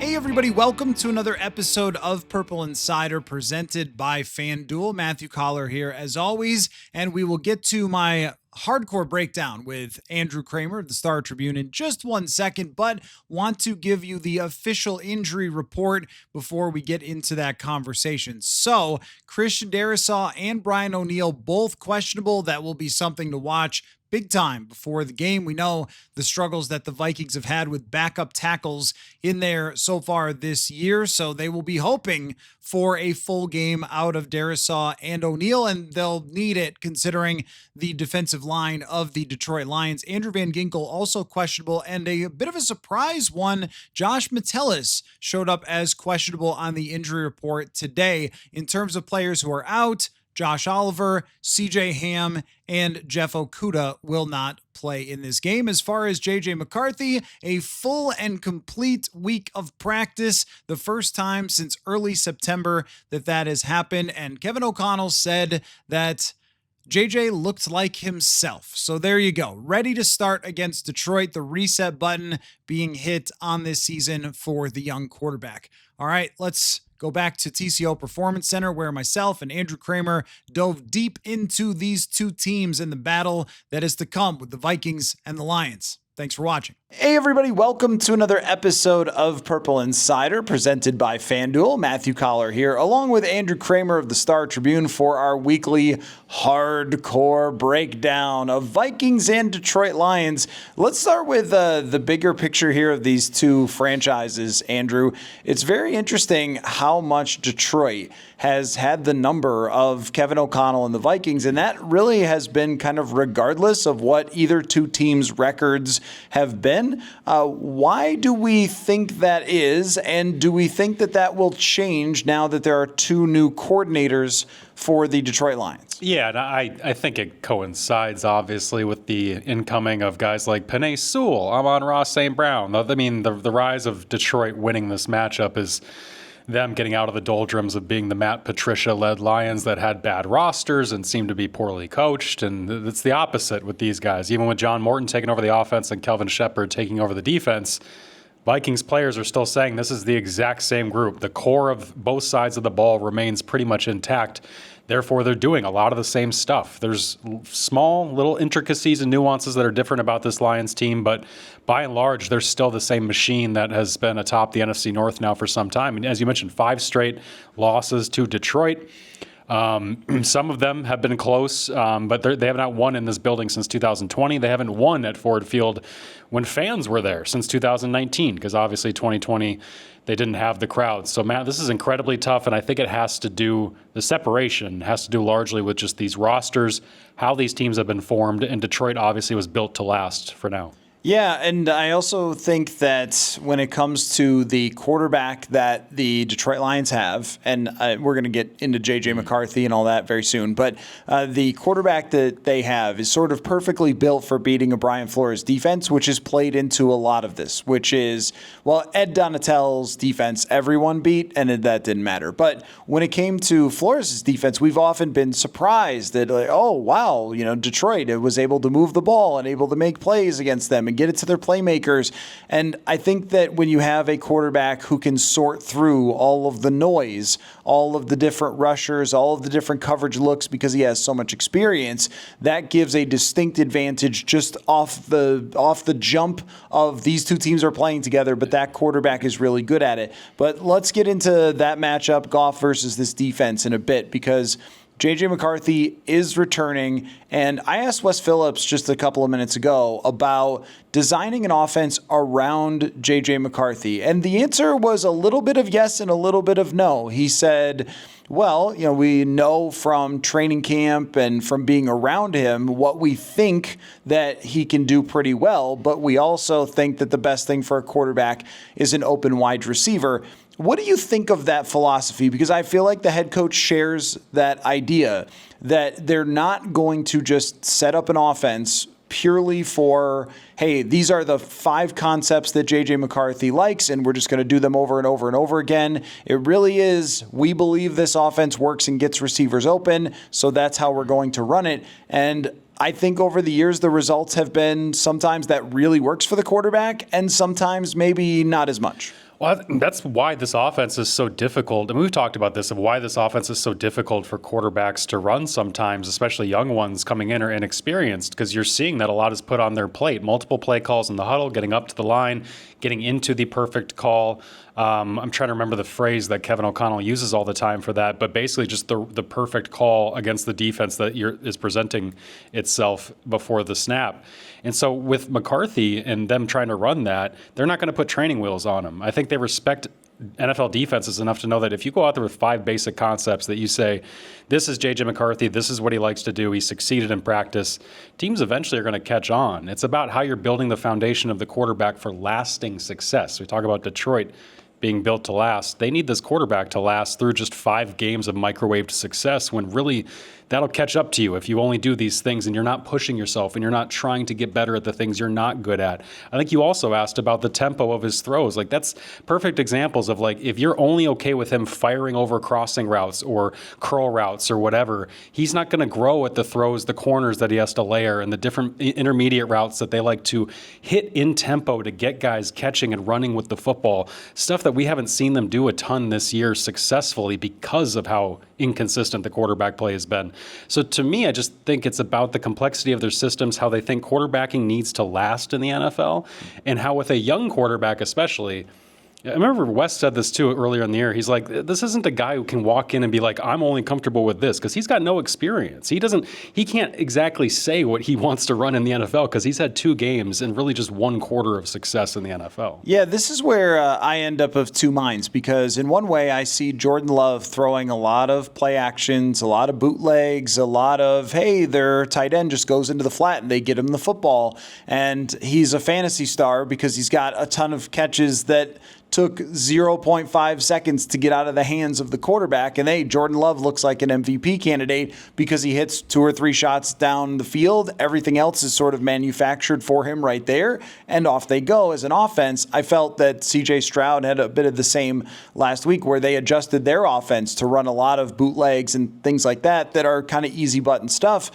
Hey everybody, welcome to another episode of Purple Insider presented by FanDuel. Matthew Collar here as always, and we will get to my hardcore breakdown with Andrew Krammer of the Star Tribune in just 1 second, but want to give you the official injury report before we get into that conversation. So, Christian Darrisaw and Brian O'Neill both questionable. That will be something to watch big time before the game. We know the struggles that the Vikings have had with backup tackles in there so far this year, so they will be hoping for a full game out of Darrisaw and O'Neill, and they'll need it considering the defensive line of the Detroit Lions. Andrew Van Ginkel also questionable, and a bit of a surprise one, Josh Metellus showed up as questionable on the injury report today. In terms of players who are out, Josh Oliver, CJ Ham, and Jeff Okudah will not play in this game. As far as JJ McCarthy, a full and complete week of practice, the first time since early September that has happened, and Kevin O'Connell said that JJ looked like himself. So there you go. Ready to start against Detroit, the reset button being hit on this season for the young quarterback. All right, let's go back to TCO Performance Center, where myself and Andrew Krammer dove deep into these two teams in the battle that is to come with the Vikings and the Lions. Thanks for watching. Hey everybody, welcome to another episode of Purple Insider presented by FanDuel. Matthew Collar here, along with Andrew Krammer of the Star Tribune for our weekly hardcore breakdown of Vikings and Detroit Lions. Let's start with the bigger picture here of these two franchises, Andrew. It's very interesting how much Detroit has had the number of Kevin O'Connell and the Vikings, and that really has been kind of regardless of what either two teams' records have been. Why do we think that is, and do we think that will change now that there are two new coordinators for the Detroit Lions? Yeah, and I think it coincides, obviously, with the incoming of guys like Penei Sewell, Amon-Ra St. Brown. I mean, the rise of Detroit winning this matchup is them getting out of the doldrums of being the Matt Patricia-led Lions that had bad rosters and seemed to be poorly coached. And it's the opposite with these guys. Even with John Morton taking over the offense and Kelvin Shepard taking over the defense, Vikings players are still saying this is the exact same group. The core of both sides of the ball remains pretty much intact. Therefore, they're doing a lot of the same stuff. There's small little intricacies and nuances that are different about this Lions team, but by and large, they're still the same machine that has been atop the NFC North now for some time. And as you mentioned, 5 straight losses to Detroit. Some of them have been close, but they have not won in this building since 2020. They haven't won at Ford Field when fans were there since 2019, because obviously 2020 they didn't have the crowd. So, Matt, this is incredibly tough, and I think the separation has to do largely with just these rosters, how these teams have been formed, and Detroit obviously was built to last for now. Yeah, and I also think that when it comes to the quarterback that the Detroit Lions have, and we're going to get into J.J. McCarthy and all that very soon, but the quarterback that they have is sort of perfectly built for beating a Brian Flores defense, which has played into a lot of this, which is, well, Ed Donatell's defense, everyone beat, and that didn't matter. But when it came to Flores' defense, we've often been surprised that, like, oh, wow, Detroit was able to move the ball and able to make plays against them and get it to their playmakers. And I think that when you have a quarterback who can sort through all of the noise, all of the different rushers, all of the different coverage looks, because he has so much experience, that gives a distinct advantage just off the jump of these two teams are playing together, but that quarterback is really good at it. But let's get into that matchup, Goff versus this defense, in a bit, because J.J. McCarthy is returning, and I asked Wes Phillips just a couple of minutes ago about designing an offense around J.J. McCarthy, and the answer was a little bit of yes and a little bit of no. He said, well, we know from training camp and from being around him what we think that he can do pretty well, but we also think that the best thing for a quarterback is an open wide receiver. What do you think of that philosophy? Because I feel like the head coach shares that idea that they're not going to just set up an offense purely for, hey, these are the 5 concepts that J.J. McCarthy likes, and we're just going to do them over and over and over again. It really is, we believe this offense works and gets receivers open, so that's how we're going to run it. And I think over the years, the results have been sometimes that really works for the quarterback, and sometimes maybe not as much. Well, that's why this offense is so difficult. And we've talked about this, of why this offense is so difficult for quarterbacks to run sometimes, especially young ones coming in or inexperienced, because you're seeing that a lot is put on their plate. Multiple play calls in the huddle, getting up to the line, getting into the perfect call. I'm trying to remember the phrase that Kevin O'Connell uses all the time for that, but basically just the perfect call against the defense that is presenting itself before the snap. And so with McCarthy and them trying to run that, they're not going to put training wheels on him. I think they respect NFL defenses enough to know that if you go out there with 5 basic concepts that you say, this is J.J. McCarthy, this is what he likes to do, he succeeded in practice, teams eventually are going to catch on. It's about how you're building the foundation of the quarterback for lasting success. We talk about Detroit being built to last. They need this quarterback to last through just 5 games of microwaved success, when really that'll catch up to you if you only do these things and you're not pushing yourself and you're not trying to get better at the things you're not good at. I think you also asked about the tempo of his throws. Like, that's perfect examples of, like, if you're only okay with him firing over crossing routes or curl routes or whatever, he's not going to grow at the throws, the corners that he has to layer, and the different intermediate routes that they like to hit in tempo to get guys catching and running with the football. Stuff that we haven't seen them do a ton this year successfully because of how inconsistent the quarterback play has been. So to me, I just think it's about the complexity of their systems, how they think quarterbacking needs to last in the NFL, and how with a young quarterback especially, I remember Wes said this too earlier in the year. He's like, this isn't a guy who can walk in and be like, I'm only comfortable with this, because he's got no experience. He can't exactly say what he wants to run in the NFL, because he's had 2 games and really just 1 quarter of success in the NFL. Yeah, this is where I end up of two minds, because in one way I see Jordan Love throwing a lot of play actions, a lot of bootlegs, a lot of, hey, their tight end just goes into the flat and they get him the football. And he's a fantasy star because he's got a ton of catches that took 0.5 seconds to get out of the hands of the quarterback. And hey, Jordan Love looks like an MVP candidate because he hits 2 or 3 shots down the field. Everything else is sort of manufactured for him right there, and off they go. As an offense, I felt that CJ Stroud had a bit of the same last week, where they adjusted their offense to run a lot of bootlegs and things like that are kind of easy button stuff.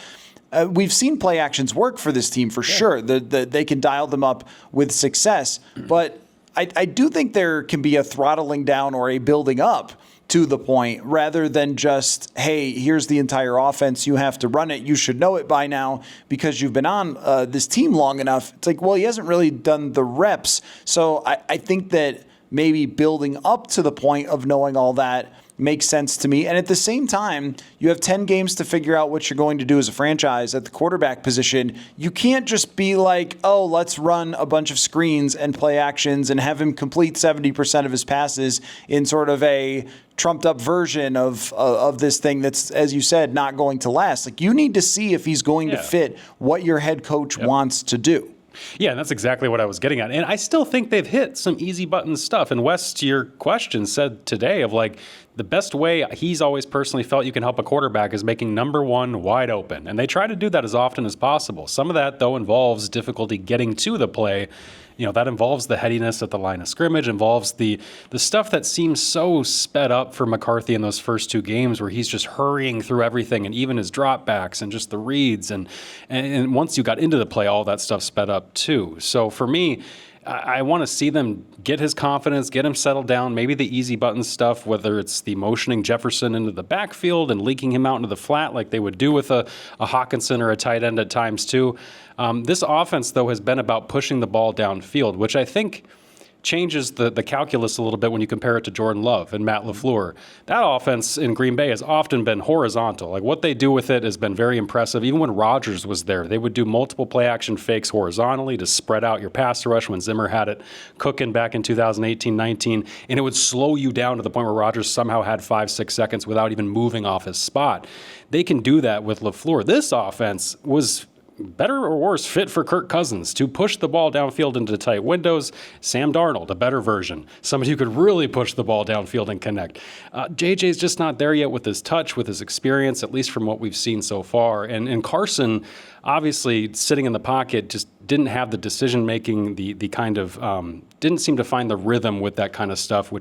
We've seen play actions work for this team for sure. They can dial them up with success, but I do think there can be a throttling down or a building up to the point, rather than just, hey, here's the entire offense, you have to run it, you should know it by now because you've been on this team long enough. It's like, well, he hasn't really done the reps. So I think that maybe building up to the point of knowing all that makes sense to me. And at the same time, you have 10 games to figure out what you're going to do as a franchise at the quarterback position. You can't just be like, oh, let's run a bunch of screens and play actions and have him complete 70% of his passes in sort of a trumped up version of this thing that's, as you said, not going to last. Like, you need to see if he's going to fit what your head coach wants to do. Yeah, and that's exactly what I was getting at. And I still think they've hit some easy button stuff. And Wes, to your question, said today of, like, the best way he's always personally felt you can help a quarterback is making number one wide open. And they try to do that as often as possible. Some of that, though, involves difficulty getting to the play. You know, that involves the headiness at the line of scrimmage, involves the stuff that seems so sped up for McCarthy in those first 2 games, where he's just hurrying through everything, and even his dropbacks and just the reads. And once you got into the play, all that stuff sped up too. So for me, I want to see them get his confidence, get him settled down, maybe the easy button stuff, whether it's the motioning Jefferson into the backfield and leaking him out into the flat like they would do with a Hawkinson or a tight end at times too. This offense, though, has been about pushing the ball downfield, which I think changes the calculus a little bit when you compare it to Jordan Love and Matt LaFleur. That offense in Green Bay has often been horizontal. Like, what they do with it has been very impressive. Even when Rodgers was there, they would do multiple play-action fakes horizontally to spread out your pass rush when Zimmer had it cooking back in 2018-19, and it would slow you down to the point where Rodgers somehow had 5-6 seconds without even moving off his spot. They can do that with LaFleur. This offense was better or worse fit for Kirk Cousins to push the ball downfield into tight windows. Sam Darnold, a better version, somebody who could really push the ball downfield and connect. JJ's just not there yet with his touch, with his experience, at least from what we've seen so far. And Carson, obviously sitting in the pocket, just didn't have the decision making, the kind of didn't seem to find the rhythm with that kind of stuff,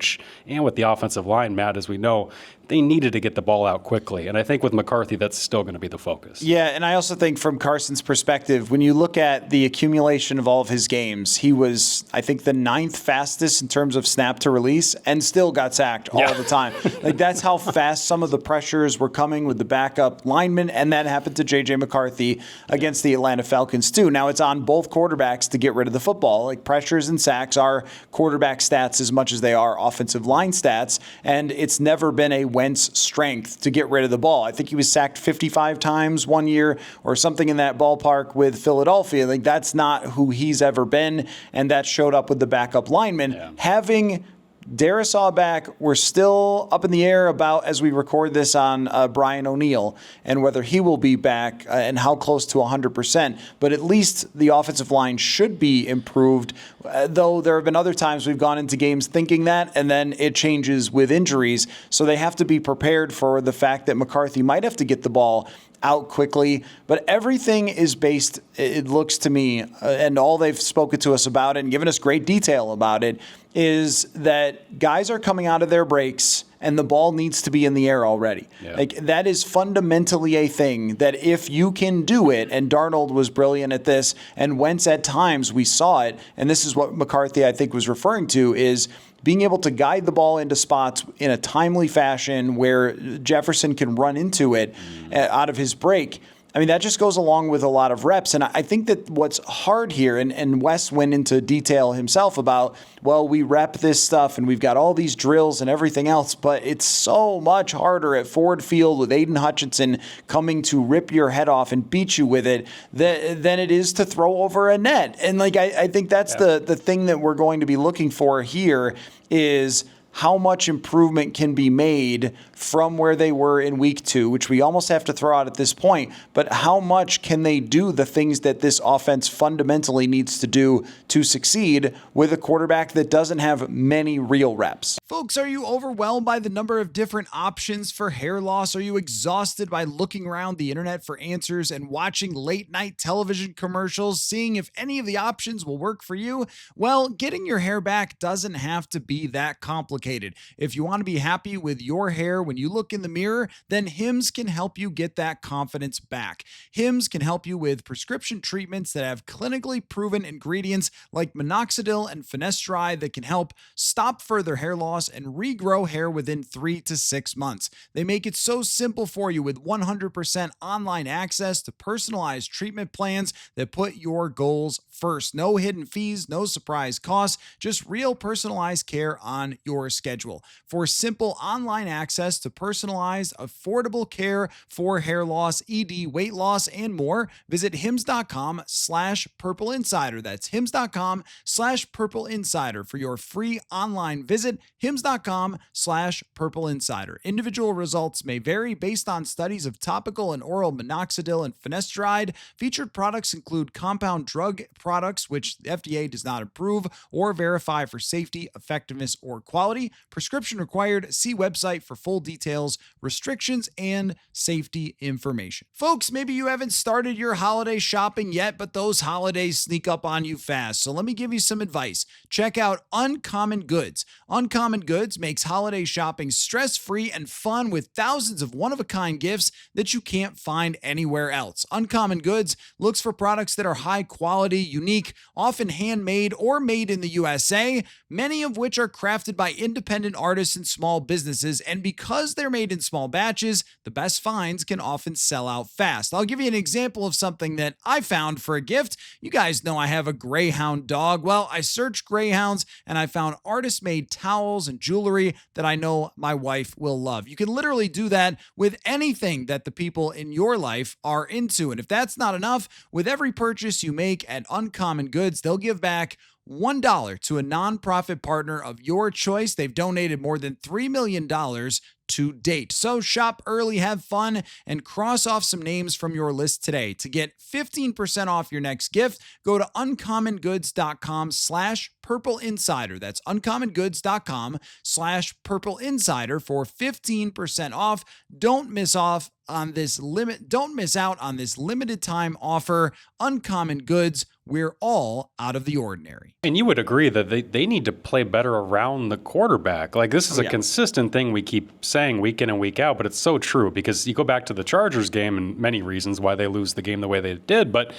and with the offensive line, Matt, as we know, they needed to get the ball out quickly. And I think with McCarthy, that's still going to be the focus. Yeah, and I also think from Carson's perspective, when you look at the accumulation of all of his games, he was, I think, the 9th fastest in terms of snap to release and still got sacked all the time. Like, that's how fast some of the pressures were coming with the backup linemen, and that happened to J.J. McCarthy against the Atlanta Falcons, too. Now, it's on both quarterbacks to get rid of the football. Like, pressures and sacks are quarterback stats as much as they are offensive line stats, and it's never been a Wentz strength to get rid of the ball. I think he was sacked 55 times one year or something in that ballpark with Philadelphia. Like, that's not who he's ever been, and that showed up with the backup linemen. Yeah. Having Darisaw back, we're still up in the air about, as we record this, on Brian O'Neill and whether he will be back and how close to 100%. But at least the offensive line should be improved, though there have been other times we've gone into games thinking that, and then it changes with injuries. So they have to be prepared for the fact that McCarthy might have to get the ball out quickly. But everything is based, it looks to me, and all they've spoken to us about it and given us great detail about it, is that guys are coming out of their breaks and the ball needs to be in the air already. Yeah. Like, that is fundamentally a thing that if you can do it, and Darnold was brilliant at this, and Wentz at times we saw it, and this is what McCarthy, I think, was referring to, is being able to guide the ball into spots in a timely fashion where Jefferson can run into it out of his break. I mean, that just goes along with a lot of reps. And I think that what's hard here, and Wes went into detail himself about, well, we rep this stuff and we've got all these drills and everything else, but it's so much harder at Ford Field with Aiden Hutchinson coming to rip your head off and beat you with it than it is to throw over a net. And like, I think that's the thing that we're going to be looking for here is how much improvement can be made from where they were in week 2, which we almost have to throw out at this point, but how much can they do the things that this offense fundamentally needs to do to succeed with a quarterback that doesn't have many real reps? Folks, are you overwhelmed by the number of different options for hair loss? Are you exhausted by looking around the internet for answers and watching late night television commercials, seeing if any of the options will work for you? Well, getting your hair back doesn't have to be that complicated. If you want to be happy with your hair when you look in the mirror, then Hims can help you get that confidence back. Hims can help you with prescription treatments that have clinically proven ingredients like minoxidil and finasteride that can help stop further hair loss and regrow hair within 3 to 6 months. They make it so simple for you with 100% online access to personalized treatment plans that put your goals first. No hidden fees, no surprise costs, just real personalized care on your schedule. For simple online access to personalized, affordable care for hair loss, ED, weight loss, and more, visit hims.com/Purple Insider. That's hims.com/Purple Insider for your free online visit. hims.com/Purple Insider. Individual results may vary based on studies of topical and oral minoxidil and finasteride. Featured products include compound drug products, which the FDA does not approve or verify for safety, effectiveness, or quality. Prescription required. See website for full details, restrictions, and safety information. Folks, maybe you haven't started your holiday shopping yet, but those holidays sneak up on you fast. So let me give you some advice. Check out Uncommon Goods. Uncommon Goods makes holiday shopping stress-free and fun with thousands of one-of-a-kind gifts that you can't find anywhere else. Uncommon Goods looks for products that are high quality, unique, often handmade or made in the USA, many of which are crafted by independent artists and small businesses, and because they're made in small batches, the best finds can often sell out fast. I'll give you an example of something that I found for a gift. You guys know I have a greyhound dog. Well, I searched greyhounds and I found artist-made towels and jewelry that I know my wife will love. You can literally do that with anything that the people in your life are into. And if that's not enough, with every purchase you make at Uncommon Goods, they'll give back $1 to a nonprofit partner of your choice. They've donated more than $3 million to date. So shop early, have fun, and cross off some names from your list today. To get 15% off your next gift, go to uncommongoods.com/Purple Insider. That's uncommongoods.com/Purple Insider for 15% off. Don't miss off on this don't miss out on this limited time offer. Uncommon goods. We're all out of the ordinary. And you would agree that they need to play better around the quarterback. Like, this is a consistent thing we keep saying week in and week out, but it's so true because you go back to the Chargers game and many reasons why they lose the game the way they did, but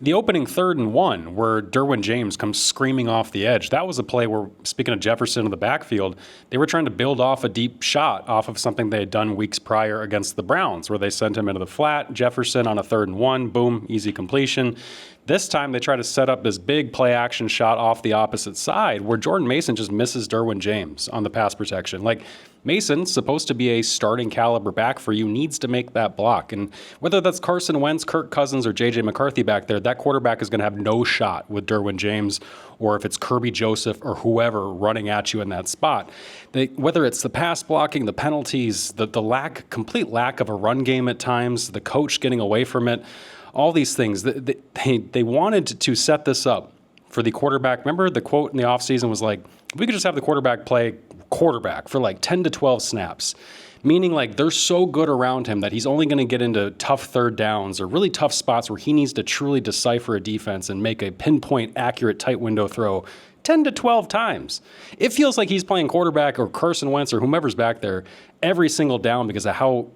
the opening 3rd and 1 where Derwin James comes screaming off the edge, that was a play where, speaking of Jefferson in the backfield, they were trying to build off a deep shot off of something they had done weeks prior against the Browns, where they sent him into the flat. Jefferson on a 3rd and 1, boom, easy completion. This time they try to set up this big play-action shot off the opposite side where Jordan Mason just misses Derwin James on the pass protection. Like, Mason, supposed to be a starting caliber back for you, needs to make that block. And whether that's Carson Wentz, Kirk Cousins, or J.J. McCarthy back there, that quarterback is going to have no shot with Derwin James, or if it's Kirby Joseph or whoever running at you in that spot. Whether it's the pass blocking, the penalties, the complete lack of a run game at times, the coach getting away from it, all these things, they wanted to set this up for the quarterback. Remember the quote in the offseason was like, if we could just have the quarterback play quarterback for like 10 to 12 snaps, meaning like they're so good around him that he's only going to get into tough 3rd downs or really tough spots where he needs to truly decipher a defense and make a pinpoint accurate tight window throw 10 to 12 times. It feels like he's playing quarterback or Carson Wentz or whomever's back there every single down because of how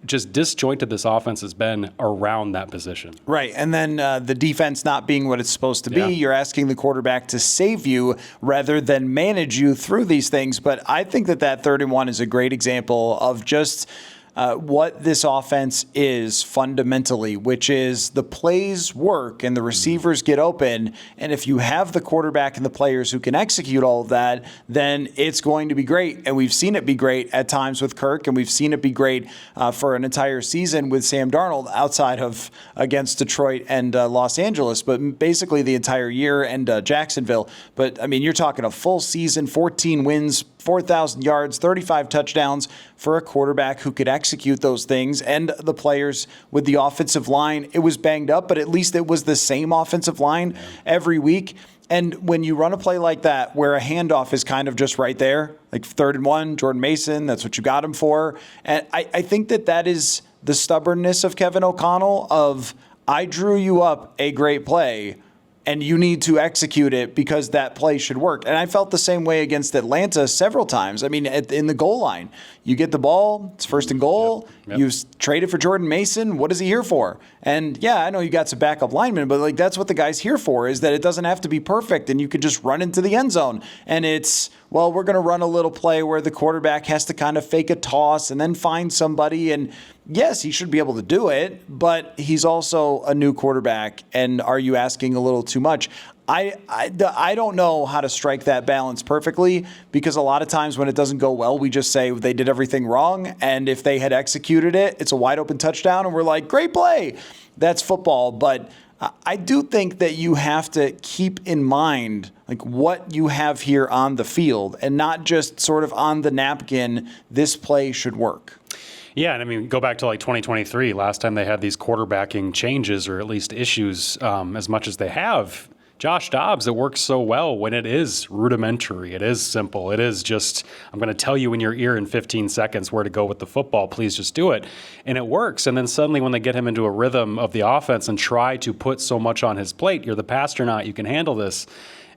just disjointed this offense has been around that position. Right, and then the defense not being what it's supposed to be, you're asking the quarterback to save you rather than manage you through these things. But I think that 3rd and 1 is a great example of just what this offense is fundamentally, which is the plays work and the receivers get open. And if you have the quarterback and the players who can execute all of that, then it's going to be great. And we've seen it be great at times with Kirk, and we've seen it be great for an entire season with Sam Darnold outside of against Detroit and Los Angeles, but basically the entire year and Jacksonville. But I mean, you're talking a full season, 14 wins, 4,000 yards, 35 touchdowns for a quarterback who could execute those things, and the players with the offensive line. It was banged up, but at least it was the same offensive line every week. And when you run a play like that, where a handoff is kind of just right there, like 3rd and 1, Jordan Mason, that's what you got him for. And I think that is the stubbornness of Kevin O'Connell of, I drew you up a great play, and you need to execute it because that play should work. And I felt the same way against Atlanta several times. I mean, in the goal line, you get the ball, it's 1st and goal, you traded for Jordan Mason, what is he here for? And yeah, I know you got some backup linemen, but like that's what the guy's here for, is that it doesn't have to be perfect and you can just run into the end zone. And it's, well, we're going to run a little play where the quarterback has to kind of fake a toss and then find somebody. And yes, he should be able to do it, but he's also a new quarterback. And are you asking a little too much? I don't know how to strike that balance perfectly, because a lot of times when it doesn't go well, we just say they did everything wrong. And if they had executed it, it's a wide open touchdown. And we're like, great play. That's football. But I do think that you have to keep in mind like what you have here on the field and not just sort of on the napkin, this play should work. Yeah, and I mean, go back to like 2023, last time they had these quarterbacking changes or at least issues as much as they have. Josh Dobbs, it works so well when it is rudimentary. It is simple. It is just, I'm going to tell you in your ear in 15 seconds where to go with the football. Please just do it. And it works. And then suddenly when they get him into a rhythm of the offense and try to put so much on his plate, you're the Pasternak, you can handle this.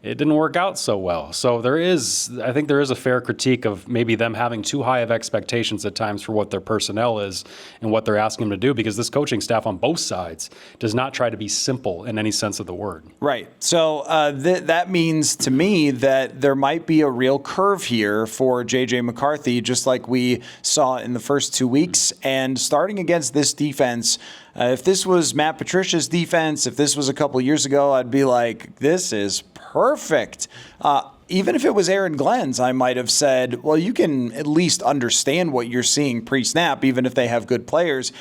It didn't work out so well. So I think there is a fair critique of maybe them having too high of expectations at times for what their personnel is and what they're asking them to do, because this coaching staff on both sides does not try to be simple in any sense of the word. Right. So that means to me that there might be a real curve here for J.J. McCarthy, just like we saw in the first 2 weeks. And starting against this defense, if this was Matt Patricia's defense, if this was a couple years ago, I'd be like, this is perfect. Even if it was Aaron Glenn's, I might have said, well, you can at least understand what you're seeing pre-snap, even if they have good players.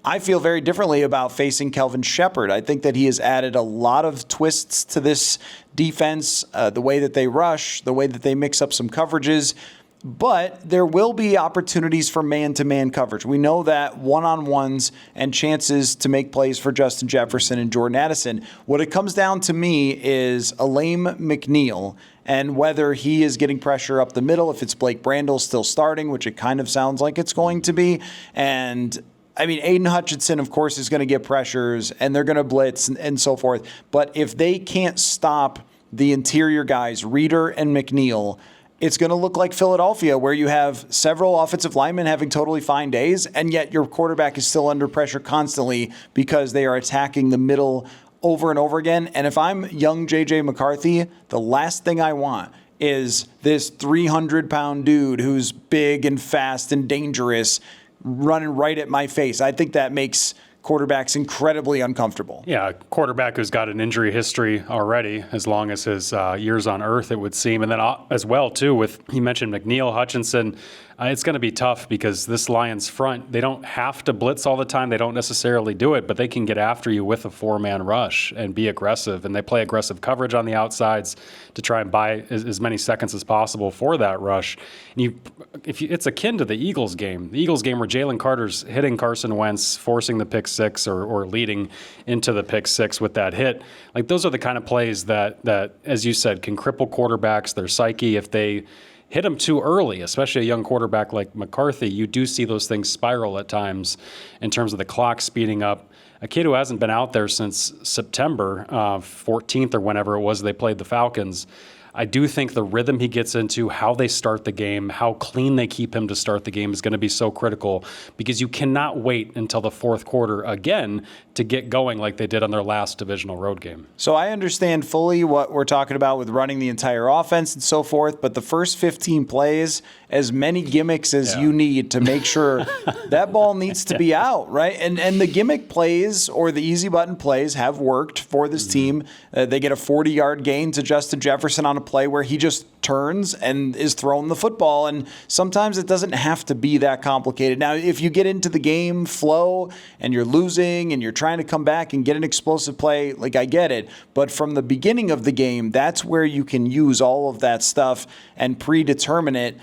I feel very differently about facing Kelvin Shepard. I think that he has added a lot of twists to this defense, the way that they rush, the way that they mix up some coverages. But there will be opportunities for man-to-man coverage. We know that one-on-ones and chances to make plays for Justin Jefferson and Jordan Addison. What it comes down to me is Elaine McNeil and whether he is getting pressure up the middle, if it's Blake Brandel still starting, which it kind of sounds like it's going to be, and I mean, Aiden Hutchinson, of course, is going to get pressures, and they're going to blitz and so forth. But if they can't stop the interior guys, Reeder and McNeil, it's going to look like Philadelphia, where you have several offensive linemen having totally fine days, and yet your quarterback is still under pressure constantly because they are attacking the middle over and over again. And if I'm young J.J. McCarthy, the last thing I want is this 300-pound dude who's big and fast and dangerous running right at my face. I think that makes quarterbacks incredibly uncomfortable. Yeah, a quarterback who's got an injury history already, as long as his years on earth, it would seem. And then as well, too, with, you mentioned McNeil, Hutchinson, it's going to be tough because this Lions front, they don't have to blitz all the time. They don't necessarily do it, but they can get after you with a 4-man rush and be aggressive. And they play aggressive coverage on the outsides to try and buy as many seconds as possible for that rush. And it's akin to the Eagles game. The Eagles game where Jalen Carter's hitting Carson Wentz, forcing the pick six or leading into the pick six with that hit. Like, those are the kind of plays that, as you said, can cripple quarterbacks, their psyche. If they hit them too early, especially a young quarterback like McCarthy, you do see those things spiral at times in terms of the clock speeding up. A kid who hasn't been out there since September 14th or whenever it was they played the Falcons, I do think the rhythm he gets into, how they start the game, how clean they keep him to start the game is going to be so critical, because you cannot wait until the fourth quarter again to get going like they did on their last divisional road game. So I understand fully what we're talking about with running the entire offense and so forth, but the first 15 plays, as many gimmicks as you need to make sure that ball needs to be out, right? And the gimmick plays or the easy button plays have worked for this team. They get a 40-yard gain to Justin Jefferson on a play where he just turns and is throwing the football, and sometimes it doesn't have to be that complicated. Now, if you get into the game flow and you're losing and you're trying to come back and get an explosive play, like, I get it, but from the beginning of the game, that's where you can use all of that stuff and predetermine it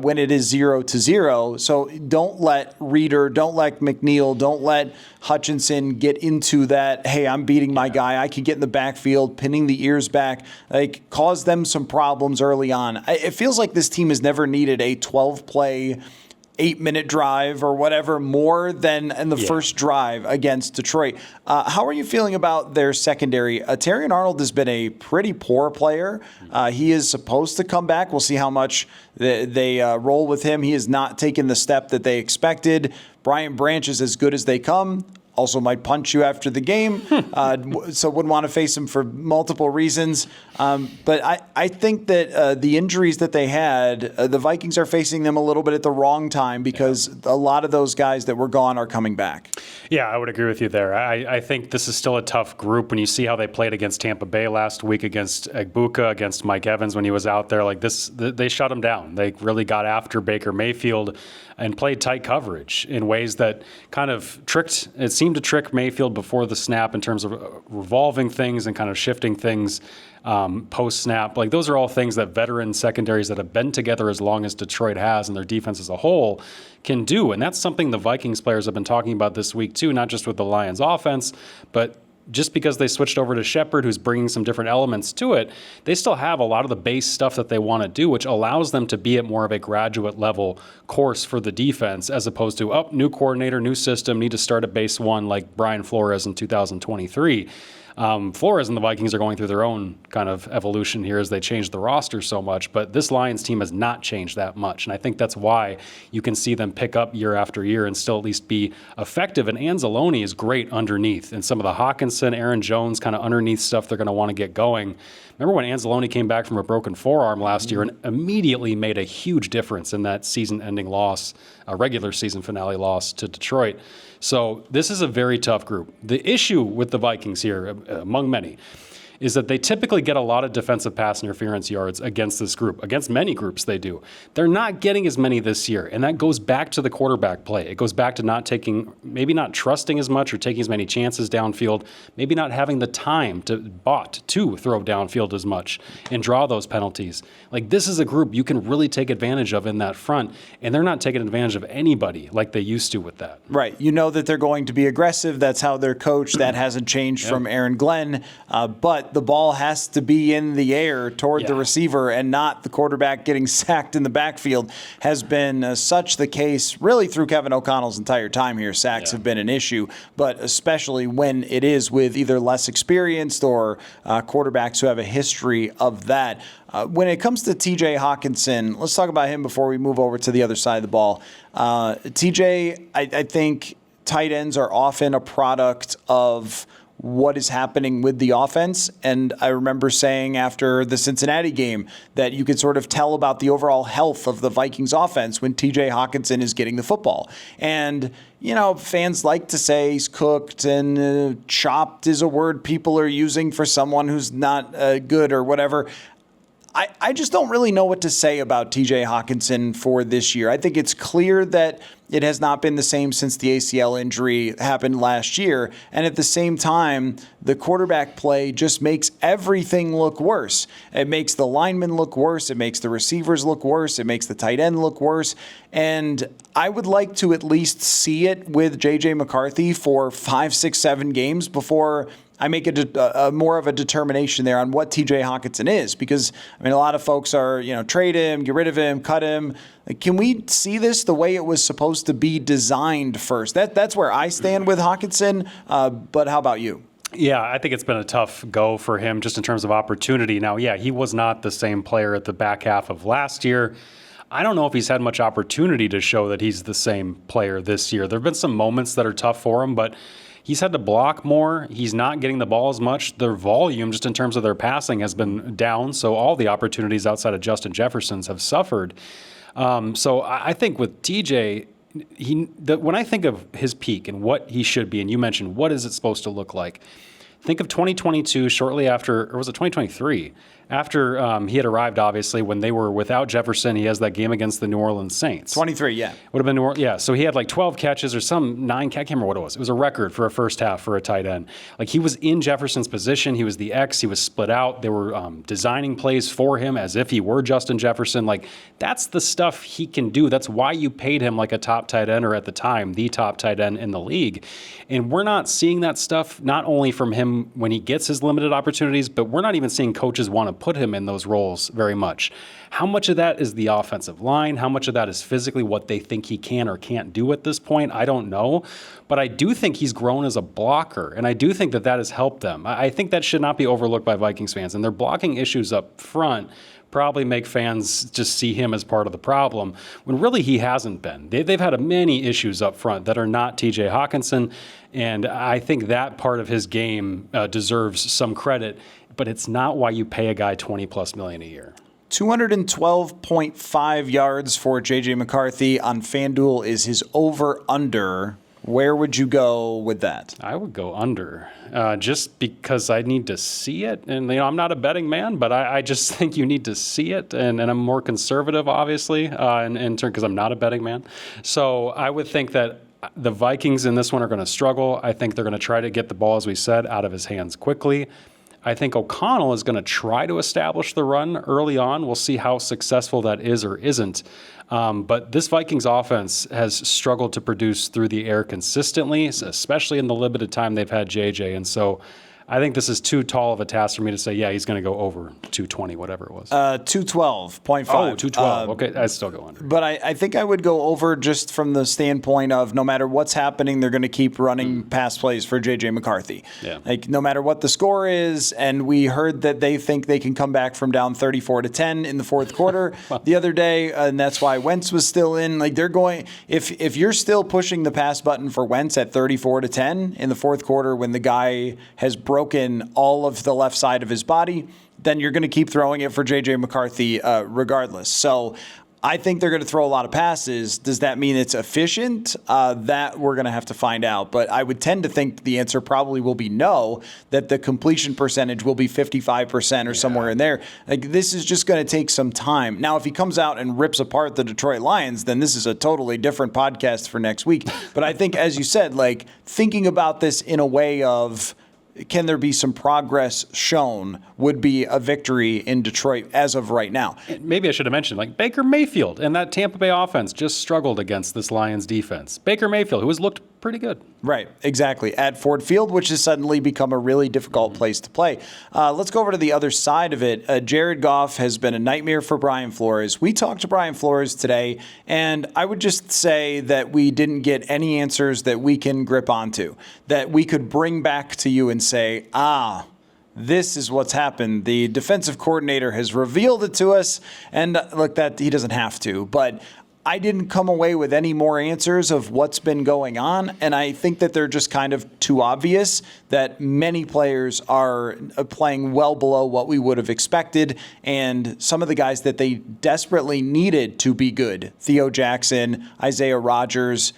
when it is 0-0. So don't let Reeder, don't let McNeil, don't let Hutchinson get into that, hey, I'm beating my guy, I can get in the backfield, pinning the ears back, like, cause them some problems early on. It feels like this team has never needed a 12-play, 8-minute drive or whatever more than in the first drive against Detroit. How are you feeling about their secondary? Terrion Arnold has been a pretty poor player. He is supposed to come back. We'll see how much they roll with him. He has not taken the step that they expected. Brian Branch is as good as they come. Also might punch you after the game, so wouldn't want to face him for multiple reasons. But I think that the injuries that they had, the Vikings are facing them a little bit at the wrong time, because a lot of those guys that were gone are coming back. Yeah, I would agree with you there. I think this is still a tough group when you see how they played against Tampa Bay last week, against Egbuka, against Mike Evans when he was out there. Like this, they shut him down. They really got after Baker Mayfield and played tight coverage in ways that kind of seemed to trick Mayfield before the snap in terms of revolving things and kind of shifting things post-snap. Like, those are all things that veteran secondaries that have been together as long as Detroit has and their defense as a whole can do. And that's something the Vikings players have been talking about this week too, not just with the Lions offense, but just because they switched over to Shepard, who's bringing some different elements to it, they still have a lot of the base stuff that they want to do, which allows them to be at more of a graduate level course for the defense, as opposed to, new coordinator, new system, need to start at base one like Brian Flores in 2023. Flores and the Vikings are going through their own kind of evolution here as they change the roster so much, but this Lions team has not changed that much, and I think that's why you can see them pick up year after year and still at least be effective. And Anzalone is great underneath, and some of the Hawkinson, Aaron Jones kind of underneath stuff they're going to want to get going. Remember when Anzalone came back from a broken forearm last year and immediately made a huge difference in that season-ending loss, a regular season finale loss to Detroit. So this is a very tough group. The issue with the Vikings here, among many, is that they typically get a lot of defensive pass interference yards against this group. Against many groups they do. They're not getting as many this year, and that goes back to the quarterback play. It goes back to maybe not trusting as much or taking as many chances downfield, maybe not having the time to throw downfield as much and draw those penalties. Like, this is a group you can really take advantage of in that front, and they're not taking advantage of anybody like they used to with that. Right. You know that they're going to be aggressive. That's how they're coached. That hasn't changed from Aaron Glenn. But but the ball has to be in the air toward the Yeah. receiver and not the quarterback getting sacked in the backfield has been such the case really through Kevin O'Connell's entire time here. Sacks have been an issue, but especially when it is with either less experienced or quarterbacks who have a history of that. When it comes to TJ Hawkinson, let's talk about him before we move over to the other side of the ball. TJ, I think tight ends are often a product of what is happening with the offense. And I remember saying after the Cincinnati game that you could sort of tell about the overall health of the Vikings offense when TJ Hawkinson is getting the football. And, you know, fans like to say he's cooked, and chopped is a word people are using for someone who's not good or whatever. I just don't really know what to say about TJ Hawkinson for this year. I think it's clear that it has not been the same since the ACL injury happened last year. And at the same time, the quarterback play just makes everything look worse. It makes the linemen look worse. It makes the receivers look worse. It makes the tight end look worse. And I would like to at least see it with J.J. McCarthy for 5, 6, 7 games before I make a more of a determination there on what TJ Hawkinson is, because I mean a lot of folks are, you know, trade him, get rid of him, cut him. Like, can we see this the way it was supposed to be designed first? That's where I stand with Hawkinson. But how about you? Yeah, I think it's been a tough go for him just in terms of opportunity. Now, yeah, he was not the same player at the back half of last year. I don't know if he's had much opportunity to show that he's the same player this year. There have been some moments that are tough for him, but he's had to block more. He's not getting the ball as much. Their volume, just in terms of their passing, has been down. So all the opportunities outside of Justin Jefferson's have suffered. So I think with TJ, when I think of his peak and what he should be, and you mentioned what is it supposed to look like, think of 2022, shortly after, or was it 2023? After he had arrived, obviously, when they were without Jefferson, he has that game against the New Orleans Saints. 23, yeah. Would have been New Orleans, yeah. So he had like 12 catches or some 9, I can't remember what it was. It was a record for a first half for a tight end. Like, he was in Jefferson's position. He was the X. He was split out. They were designing plays for him as if he were Justin Jefferson. Like, that's the stuff he can do. That's why you paid him like a top tight end, or at the time, the top tight end in the league. And we're not seeing that stuff, not only from him when he gets his limited opportunities, but we're not even seeing coaches want to put him in those roles very much. How much of that is the offensive line? How much of that is physically what they think he can or can't do at this point? I don't know. But I do think he's grown as a blocker, and I do think that that has helped them. I think that should not be overlooked by Vikings fans. And their blocking issues up front probably make fans just see him as part of the problem, when really he hasn't been. They've had many issues up front that are not TJ Hawkinson, and I think that part of his game deserves some credit, but it's not why you pay a guy $20+ million a year. 212.5 yards for J.J. McCarthy on FanDuel is his over-under. Where would you go with that? I would go under, just because I need to see it. And, you know, I'm not a betting man, but I just think you need to see it. And I'm more conservative, obviously, in turn, because I'm not a betting man. So I would think that the Vikings in this one are going to struggle. I think they're going to try to get the ball, as we said, out of his hands quickly. I think O'Connell is going to try to establish the run early on. We'll see how successful that is or isn't. But this Vikings offense has struggled to produce through the air consistently, especially in the limited time they've had JJ. And so I think this is too tall of a task for me to say, yeah, he's going to go over 220, whatever it was. 212.5. Oh, 212. Okay, I'd still go under. But I think I would go over just from the standpoint of no matter what's happening, they're going to keep running pass plays for J.J. McCarthy. Yeah. Like, no matter what the score is, and we heard that they think they can come back from down 34-10 in the fourth quarter the other day, and that's why Wentz was still in. Like, they're going, if you're still pushing the pass button for Wentz at 34-10 in the fourth quarter when the guy has broken all of the left side of his body, then you're going to keep throwing it for J.J. McCarthy regardless. So I think they're going to throw a lot of passes. Does that mean it's efficient? That we're going to have to find out. But I would tend to think the answer probably will be no, that the completion percentage will be 55% or somewhere in there. Like, this is just going to take some time. Now, if he comes out and rips apart the Detroit Lions, then this is a totally different podcast for next week. But I think, as you said, like, thinking about this in a way of, can there be some progress shown, would be a victory in Detroit as of right now. Maybe I should have mentioned, like, Baker Mayfield and that Tampa Bay offense just struggled against this Lions defense. Baker Mayfield, who has looked pretty good. Right, exactly. At Ford Field, which has suddenly become a really difficult place to play. Let's go over to the other side of it. Jared Goff has been a nightmare for Brian Flores. We talked to Brian Flores today, and I would just say that we didn't get any answers that we can grip onto, that we could bring back to you and say, this is what's happened. The defensive coordinator has revealed it to us, and look, that he doesn't have to, but I didn't come away with any more answers of what's been going on, and I think that they're just kind of too obvious, that many players are playing well below what we would have expected, and some of the guys that they desperately needed to be good, Theo Jackson, Isaiah Rodgers,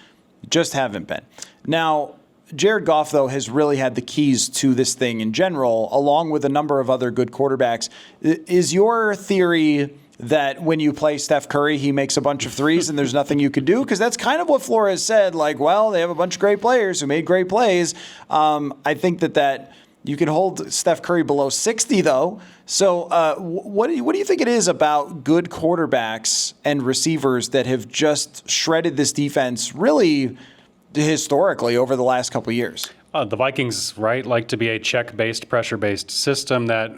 just haven't been. Now, Jared Goff, though, has really had the keys to this thing in general, along with a number of other good quarterbacks. Is your theory that when you play Steph Curry, he makes a bunch of threes and there's nothing you could do? Because that's kind of what Flores said. Like, well, they have a bunch of great players who made great plays. I think that you can hold Steph Curry below 60, though. So what do you think it is about good quarterbacks and receivers that have just shredded this defense really historically over the last couple of years? The Vikings, right, like to be a check-based, pressure-based system that,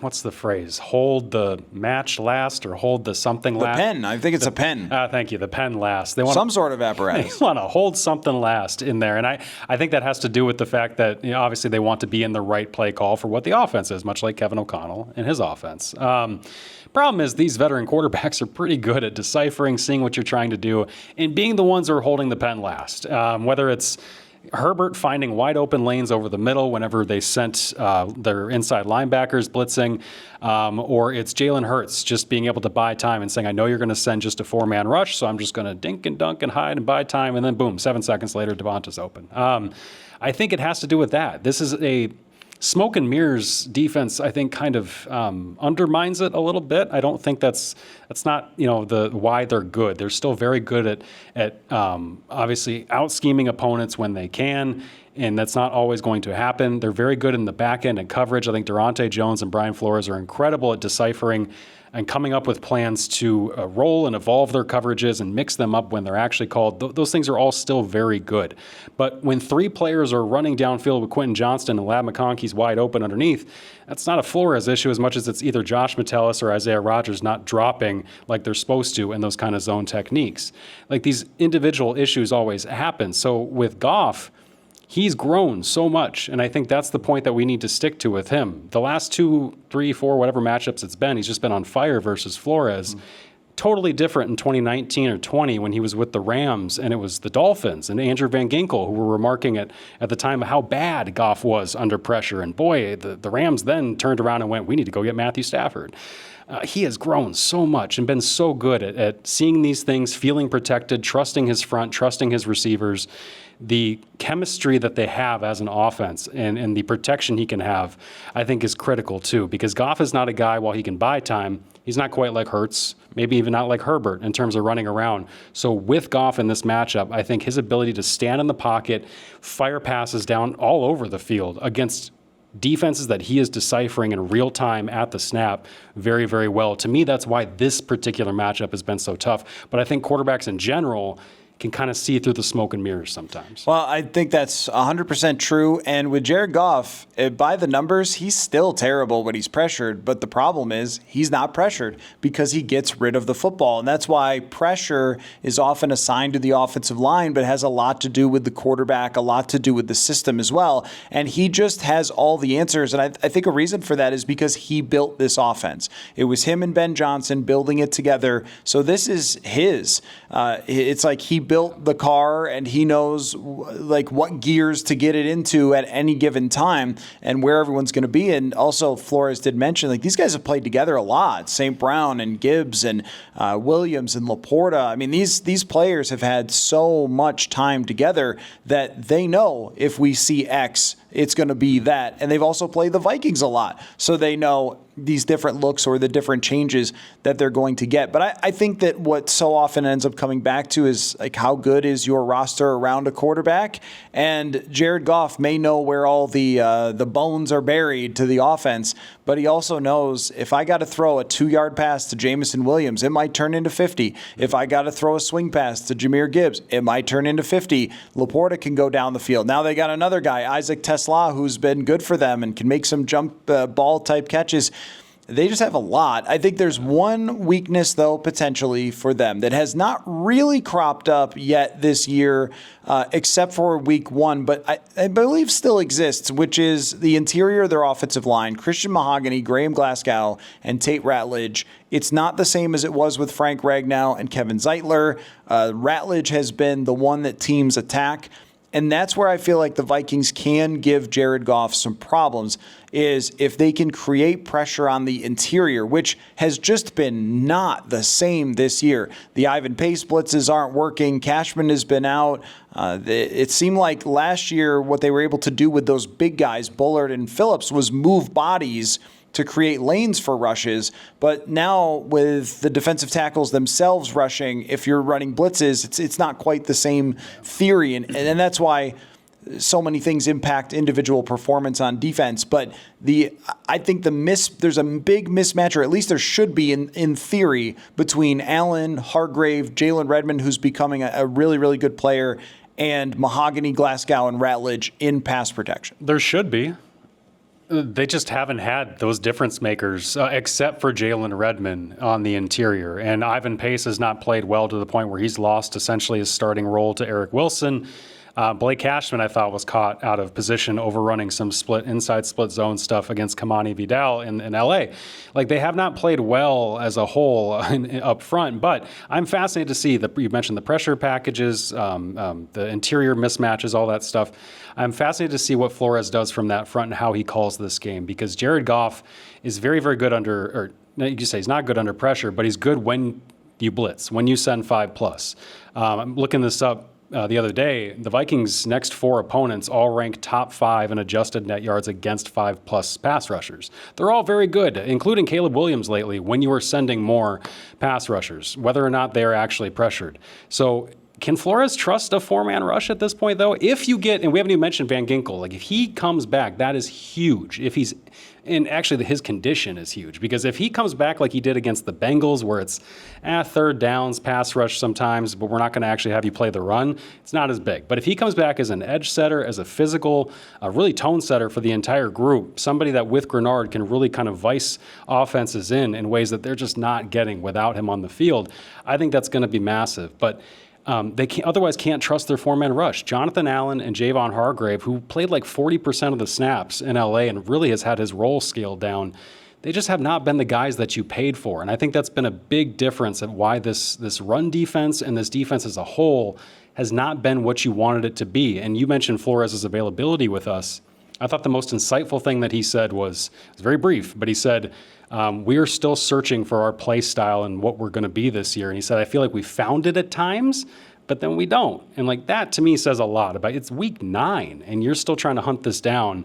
what's the phrase? Hold the match last or hold the something last? The pen. I think it's a pen. Thank you. The pen last. They want some sort of apparatus. They want to hold something last in there. And I think that has to do with the fact that, obviously they want to be in the right play call for what the offense is, much like Kevin O'Connell and his offense. Problem is these veteran quarterbacks are pretty good at deciphering, seeing what you're trying to do, and being the ones who are holding the pen last. Whether it's Herbert finding wide open lanes over the middle whenever they sent their inside linebackers blitzing, or it's Jalen Hurts just being able to buy time and saying, I know you're going to send just a 4-man rush, so I'm just going to dink and dunk and hide and buy time, and then boom, 7 seconds later, Devonta's open. I think it has to do with that. This is a smoke and mirrors defense, I think, kind of undermines it a little bit. I don't think that's not the why they're good. They're still very good at obviously out scheming opponents when they can, and that's not always going to happen. They're very good in the back end and coverage. I think Durante Jones and Brian Flores are incredible at deciphering and coming up with plans to roll and evolve their coverages and mix them up when they're actually called. Those things are all still very good. But when 3 players are running downfield with Quentin Johnston and Ladd McConkey's wide open underneath, that's not a Flores issue as much as it's either Josh Metellus or Isaiah Rodgers not dropping like they're supposed to in those kind of zone techniques. Like, these individual issues always happen. So with Goff, he's grown so much, and I think that's the point that we need to stick to with him. The last 2, 3, 4, whatever matchups it's been, he's just been on fire versus Flores. Totally different in 2019 or 20 when he was with the Rams and it was the Dolphins and Andrew Van Ginkel, who were remarking at the time how bad Goff was under pressure. And boy, the Rams then turned around and went, we need to go get Matthew Stafford. He has grown so much and been so good at seeing these things, feeling protected, trusting his front, trusting his receivers. The chemistry that they have as an offense and the protection he can have, I think, is critical too, because Goff is not a guy, while he can buy time, he's not quite like Hurts, maybe even not like Herbert in terms of running around. So with Goff in this matchup, I think his ability to stand in the pocket, fire passes down all over the field against defenses that he is deciphering in real time at the snap very, very well. To me, that's why this particular matchup has been so tough. But I think quarterbacks in general can kind of see through the smoke and mirrors sometimes. Well, I think that's 100% true. And with Jared Goff, by the numbers, he's still terrible when he's pressured. But the problem is he's not pressured because he gets rid of the football. And that's why pressure is often assigned to the offensive line, but has a lot to do with the quarterback, a lot to do with the system as well. And he just has all the answers. And I think a reason for that is because he built this offense. It was him and Ben Johnson building it together. So this is his. It's like he built the car and he knows like what gears to get it into at any given time and where everyone's going to be. And also Flores did mention, like, these guys have played together a lot. St. Brown and Gibbs and Williams and Laporta. I mean, these players have had so much time together that they know if we see X, it's going to be that. And they've also played the Vikings a lot. So they know these different looks or the different changes that they're going to get. But I think that what so often ends up coming back to is, like, how good is your roster around a quarterback? And Jared Goff may know where all the bones are buried to the offense, but he also knows if I got to throw a 2-yard pass to Jamison Williams, it might turn into 50. If I got to throw a swing pass to Jahmyr Gibbs, it might turn into 50. Laporta can go down the field. Now they got another guy, Isaac Tesla, who's been good for them and can make some jump ball type catches. They just have a lot. I think there's one weakness, though, potentially for them that has not really cropped up yet this year, except for week 1, but I believe still exists, which is the interior of their offensive line. Christian Mahogany, Graham Glasgow, and Tate Ratledge. It's not the same as it was with Frank Ragnow and Kevin Zeitler. Ratledge has been the one that teams attack. And that's where I feel like the Vikings can give Jared Goff some problems, is if they can create pressure on the interior, which has just been not the same this year. The Ivan Pace blitzes aren't working. Cashman has been out. It seemed like last year what they were able to do with those big guys, Bullard and Phillips, was move bodies to create lanes for rushes. But now with the defensive tackles themselves rushing, if you're running blitzes, it's not quite the same theory. And that's why so many things impact individual performance on defense. But I think there's a big mismatch, or at least there should be in theory, between Allen, Hargrave, Jalen Redmond, who's becoming a really, really good player, and Mahogany, Glasgow, and Ratledge in pass protection. There should be. They just haven't had those difference makers, except for Jalen Redmond on the interior. And Ivan Pace has not played well to the point where he's lost essentially his starting role to Eric Wilson. Blake Cashman, I thought, was caught out of position overrunning some inside split zone stuff against Kamani Vidal in L.A. Like, they have not played well as a whole up front, but I'm fascinated to see you mentioned the pressure packages, the interior mismatches, all that stuff. I'm fascinated to see what Flores does from that front and how he calls this game, because Jared Goff is very, very good you could say he's not good under pressure, but he's good when you blitz, when you send 5+. I'm looking this up the other day. The Vikings' next 4 opponents all rank top 5 in adjusted net yards against 5+ pass rushers. They're all very good, including Caleb Williams lately, when you are sending more pass rushers, whether or not they are actually pressured. So can Flores trust a 4-man rush at this point, though? If you get, and we haven't even mentioned Van Ginkel, like if he comes back, that is huge. And actually his condition is huge, because if he comes back like he did against the Bengals, where it's third downs, pass rush sometimes, but we're not going to actually have you play the run, it's not as big. But if he comes back as an edge setter, as a physical, really tone setter for the entire group, somebody that with Grenard can really kind of vice offenses in ways that they're just not getting without him on the field, I think that's going to be massive. But they otherwise can't trust their 4-man rush. Jonathan Allen and Javon Hargrave, who played like 40% of the snaps in L.A. and really has had his role scaled down, they just have not been the guys that you paid for. And I think that's been a big difference of why this run defense and this defense as a whole has not been what you wanted it to be. And you mentioned Flores' availability with us. I thought the most insightful thing that he said was very brief, but he said, we are still searching for our play style and what we're going to be this year. And he said, I feel like we found it at times, but then we don't. And like that to me says a lot about it's week 9 and you're still trying to hunt this down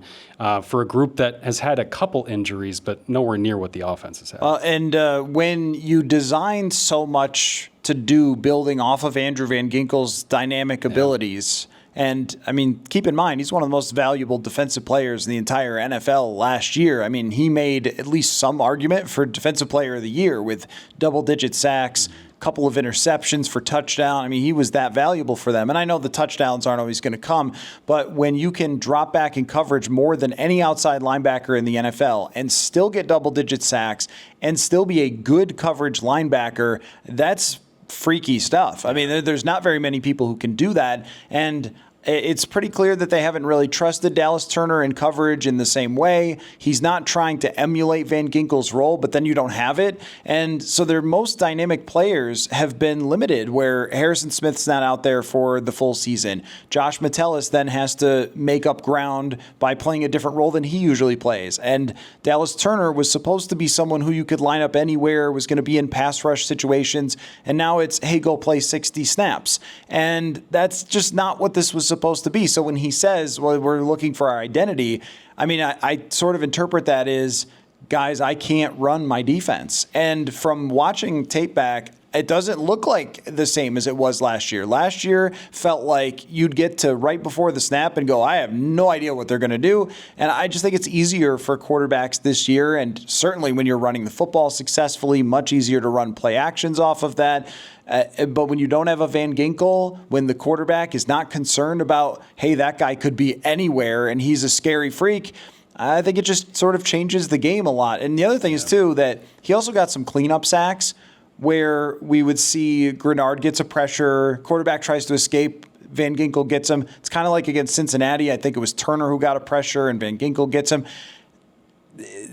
for a group that has had a couple injuries, but nowhere near what the offense has had. And when you design so much to do building off of Andrew Van Ginkel's dynamic abilities, and, I mean, keep in mind, he's one of the most valuable defensive players in the entire NFL last year. I mean, he made at least some argument for Defensive Player of the Year with double-digit sacks, couple of interceptions for touchdown. I mean, he was that valuable for them. And I know the touchdowns aren't always going to come, but when you can drop back in coverage more than any outside linebacker in the NFL and still get double-digit sacks and still be a good coverage linebacker, that's freaky stuff. I mean, there's not very many people who can do that, and it's pretty clear that they haven't really trusted Dallas Turner in coverage in the same way. He's not trying to emulate Van Ginkel's role, but then you don't have it. And so their most dynamic players have been limited, where Harrison Smith's not out there for the full season. Josh Metellus then has to make up ground by playing a different role than he usually plays. And Dallas Turner was supposed to be someone who you could line up anywhere, was going to be in pass rush situations, and now it's, hey, go play 60 snaps. And that's just not what this was supposed to be. So when he says, well, we're looking for our identity, I mean, I sort of interpret that as, guys, I can't run my defense. And from watching tape back, it doesn't look like the same as it was last year. Last year felt like you'd get to right before the snap and go, I have no idea what they're going to do. And I just think it's easier for quarterbacks this year. And certainly when you're running the football successfully, much easier to run play actions off of that. But when you don't have a Van Ginkel, when the quarterback is not concerned about, hey, that guy could be anywhere and he's a scary freak, I think it just sort of changes the game a lot. And the other thing is, too, that he also got some cleanup sacks where we would see Grenard gets a pressure, quarterback tries to escape, Van Ginkel gets him. It's kind of like against Cincinnati. I think it was Turner who got a pressure and Van Ginkel gets him.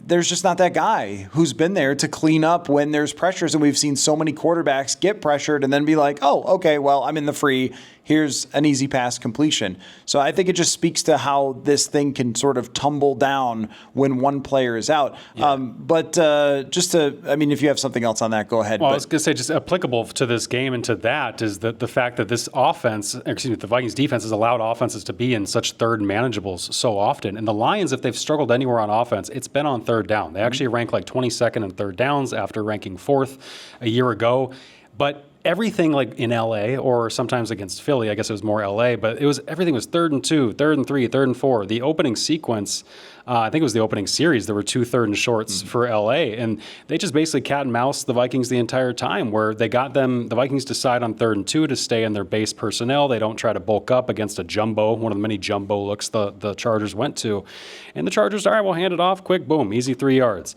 There's just not that guy who's been there to clean up when there's pressures. And we've seen so many quarterbacks get pressured and then be like, oh, okay, well, I'm in the free. Here's an easy pass completion. So I think it just speaks to how this thing can sort of tumble down when one player is out. Yeah. If you have something else on that, go ahead. Well, I was going to say, just applicable to this game and to that is that the fact that this the Vikings defense has allowed offenses to be in such third and manageables so often. And the Lions, if they've struggled anywhere on offense, it's been on third down. They actually rank like 22nd in third downs after ranking 4th a year ago. But everything like in LA or sometimes against Philly, I guess it was more LA, but everything was 3rd and 2, 3rd and 3, 3rd and 4. The opening sequence, I think it was the opening series, there were 2 3rd and shorts for LA, and they just basically cat and mouse the Vikings the entire time, where they got them, the Vikings decide on 3rd and 2 to stay in their base personnel. They don't try to bulk up against a jumbo, one of the many jumbo looks the Chargers went to. And the Chargers, all right, we'll hand it off, quick, boom, easy 3 yards.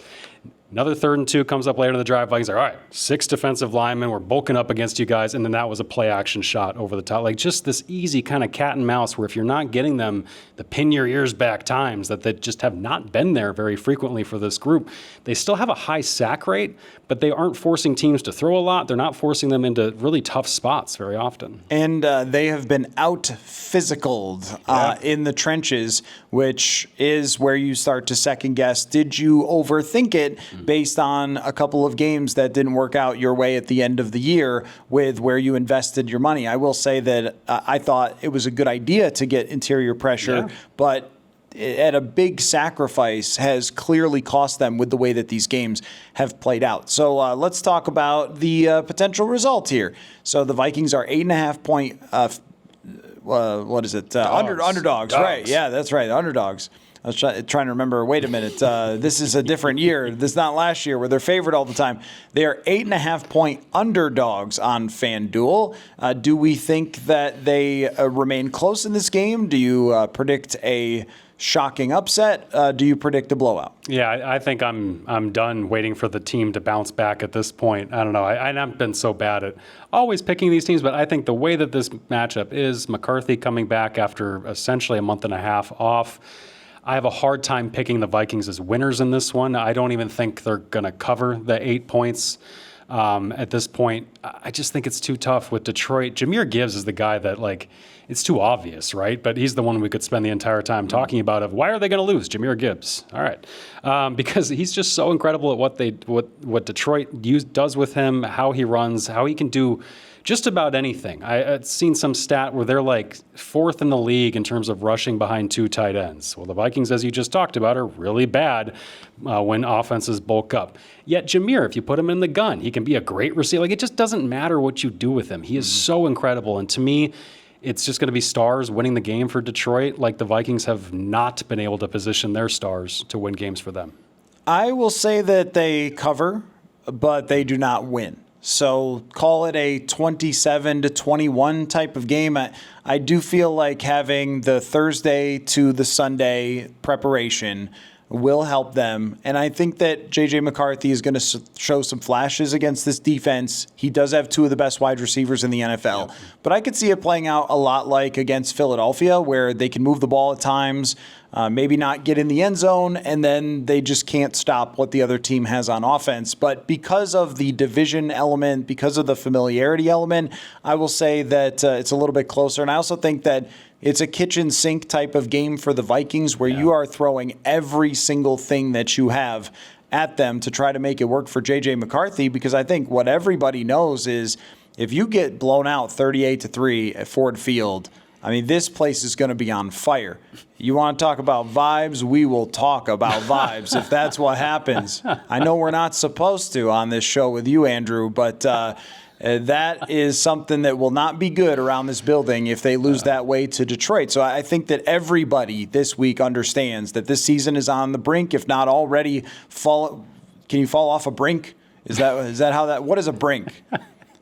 Another 3rd and 2 comes up later in the drive. Vikings are, all right, 6 defensive linemen. We're bulking up against you guys. And then that was a play action shot over the top. Like just this easy kind of cat and mouse where if you're not getting them the pin your ears back times that they just have not been there very frequently for this group, they still have a high sack rate, but they aren't forcing teams to throw a lot. They're not forcing them into really tough spots very often. And they have been out-physicaled in the trenches, which is where you start to second guess. Did you overthink it based on a couple of games that didn't work out your way at the end of the year with where you invested your money? I will say that I thought it was a good idea to get interior pressure, but at a big sacrifice has clearly cost them with the way that these games have played out. So let's talk about the potential result here. So the Vikings are 8.5 point, underdogs, right? Yeah, that's right, underdogs. I was trying to remember, wait a minute, this is a different year. This is not last year where they're favored all the time. They are 8.5 point underdogs on FanDuel. Do we think that they remain close in this game? Do you predict a shocking upset? Do you predict a blowout? Yeah, I think I'm done waiting for the team to bounce back at this point. I don't know. I've been so bad at always picking these teams, but I think the way that this matchup is, McCarthy coming back after essentially a month and a half off, I have a hard time picking the Vikings as winners in this one. I don't even think they're going to cover the 8 points at this point. I just think it's too tough with Detroit. Jahmyr Gibbs is the guy that, like, it's too obvious, right? But he's the one we could spend the entire time talking about of why are they going to lose? Jahmyr Gibbs. All right. Because he's just so incredible at what Detroit does with him, how he runs, how he can do just about anything. I've seen some stat where they're like 4th in the league in terms of rushing behind 2 tight ends. Well, the Vikings, as you just talked about, are really bad when offenses bulk up. Yet Jahmyr, if you put him in the gun, he can be a great receiver. Like, it just doesn't matter what you do with him. He is so incredible. And to me, it's just going to be stars winning the game for Detroit, like the Vikings have not been able to position their stars to win games for them. I will say that they cover, but they do not win. So call it a 27-21 type of game. I do feel like having the Thursday to the Sunday preparation will help them. And I think that J.J. McCarthy is going to show some flashes against this defense. He does have 2 of the best wide receivers in the NFL. Yep. But I could see it playing out a lot like against Philadelphia, where they can move the ball at times, maybe not get in the end zone, and then they just can't stop what the other team has on offense. But because of the division element, because of the familiarity element, I will say that it's a little bit closer. And I also think that it's a kitchen sink type of game for the Vikings where you are throwing every single thing that you have at them to try to make it work for J.J. McCarthy, because I think what everybody knows is if you get blown out 38-3 at Ford Field, I mean, this place is going to be on fire. You want to talk about vibes? We will talk about vibes if that's what happens. I know we're not supposed to on this show with you, Andrew, but That is something that will not be good around this building if they lose that way to Detroit. So I think that everybody this week understands that this season is on the brink, if not already fall. Can you fall off a brink? Is that how that? What is a brink? I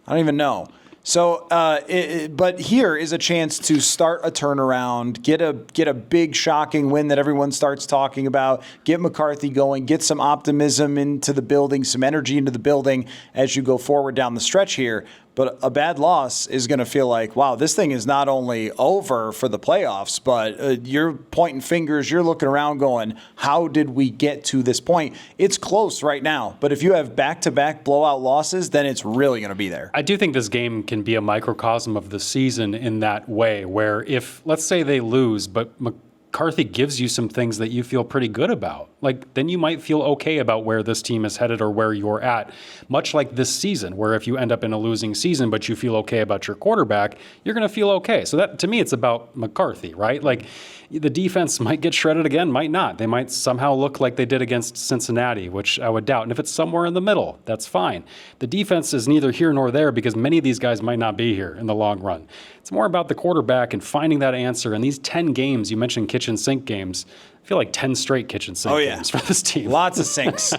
don't even know. So, but here is a chance to start a turnaround, get a big shocking win that everyone starts talking about, get McCarthy going, get some optimism into the building, some energy into the building as you go forward down the stretch here. But a bad loss is going to feel like, wow, this thing is not only over for the playoffs, but you're pointing fingers, you're looking around going, how did we get to this point? It's close right now, but if you have back-to-back blowout losses, then it's really going to be there. I do think this game can be a microcosm of the season in that way, where if, let's say they lose, but McCarthy gives you some things that you feel pretty good about, like then you might feel okay about where this team is headed or where you're at, much like this season, where if you end up in a losing season but you feel okay about your quarterback, you're going to feel okay. So that, to me, it's about McCarthy, right? Like the defense might get shredded again, might not. They might somehow look like they did against Cincinnati, which I would doubt. And if it's somewhere in the middle, that's fine. The defense is neither here nor there because many of these guys might not be here in the long run. It's more about the quarterback and finding that answer. And these 10 games, you mentioned kitchen sink games, I feel like 10 straight kitchen sink games for this team. Lots of sinks.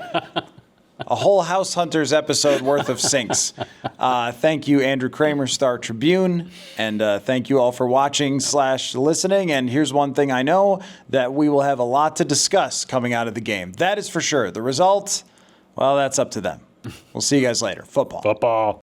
A whole House Hunters episode worth of sinks. Thank you, Andrew Krammer, Star Tribune. And thank you all for watching / listening. And here's one thing I know, that we will have a lot to discuss coming out of the game. That is for sure. The result, well, that's up to them. We'll see you guys later. Football.